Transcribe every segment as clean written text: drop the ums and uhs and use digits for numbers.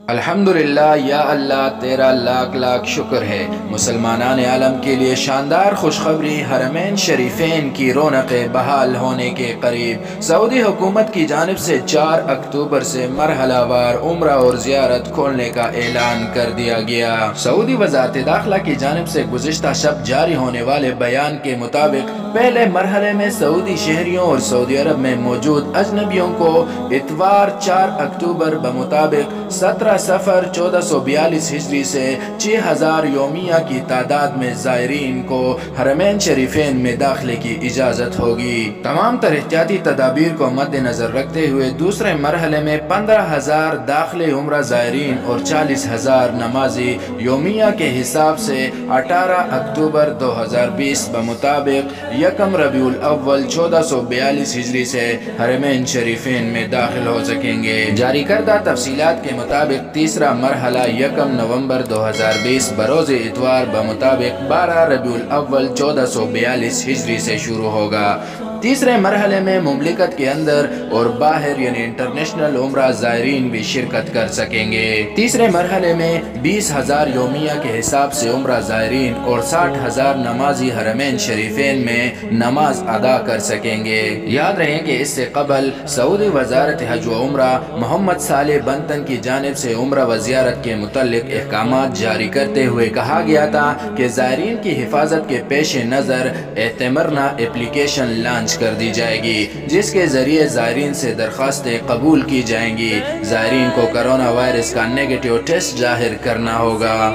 الحمدللہ یا اللہ تیرا لاکھ لاکھ شکر ہے۔ مسلمانان عالم کے لیے شاندار خوشخبری، حرمین شریفین کی رونقیں بحال ہونے کے قریب۔ سعودی حکومت کی جانب سے 4 اکتوبر سے مرحلہ وار عمرہ اور زیارت کھولنے کا اعلان کر دیا گیا۔ سعودی وزارت داخلہ کی جانب سے گزشتہ شب جاری ہونے والے بیان کے مطابق پہلے مرحلے میں سعودی شہریوں اور سعودی عرب میں موجود اجنبیوں کو اتوار 4 اکتوبر بمطابق 17 سفر 1442 ہجری سے 6000 یومیہ کی تعداد میں زائرین کو حرمین شریفین میں داخلے کی اجازت ہوگی۔ تمام تر احتیاطی تدابیر کو مد نظر رکھتے ہوئے دوسرے مرحلے میں 15000 داخلے عمرہ زائرین اور 40000 نمازی یومیہ کے حساب سے 18 اکتوبر 2020 بمطابق 1 ربیع الاول 1442 ہجری سے حرمین شریفین میں داخل ہو سکیں گے۔ جاری کردہ تفصیلات کے مطابق تیسرا مرحلہ 1 نومبر 2020 بروز اتوار بمطابق 12 ربیع الاول 1442 ہجری سے شروع ہوگا۔ تیسرے مرحلے میں مملکت کے اندر اور باہر یعنی انٹرنیشنل عمرہ زائرین بھی شرکت کر سکیں گے۔ تیسرے مرحلے میں 20000 یومیہ کے حساب سے عمرہ زائرین اور 60000 نمازی حرمین شریفین میں نماز ادا کر سکیں گے۔ یاد رہیں کہ اس سے قبل سعودی وزارت حج و عمرہ محمد صالح بنتن کی جانب سے عمرہ و زیارت کے متعلق احکامات جاری کرتے ہوئے کہا گیا تھا کہ زائرین کی حفاظت کے پیش نظر اعتمرنا اپلیکیشن لانچ کر دی جائے گی، جس کے ذریعے زائرین سے درخواستیں قبول کی جائیں گی۔ زائرین کو کرونا وائرس کا نیگیٹو ٹیسٹ ظاہر کرنا ہوگا۔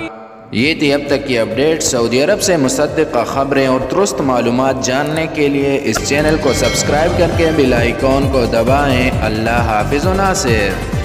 یہ تھی اب تک کی اپڈیٹ۔ سعودی عرب سے مصدقہ خبریں اور درست معلومات جاننے کے لیے اس چینل کو سبسکرائب کر کے بیل آئیکن کو دبائیں۔ اللہ حافظ و ناصر۔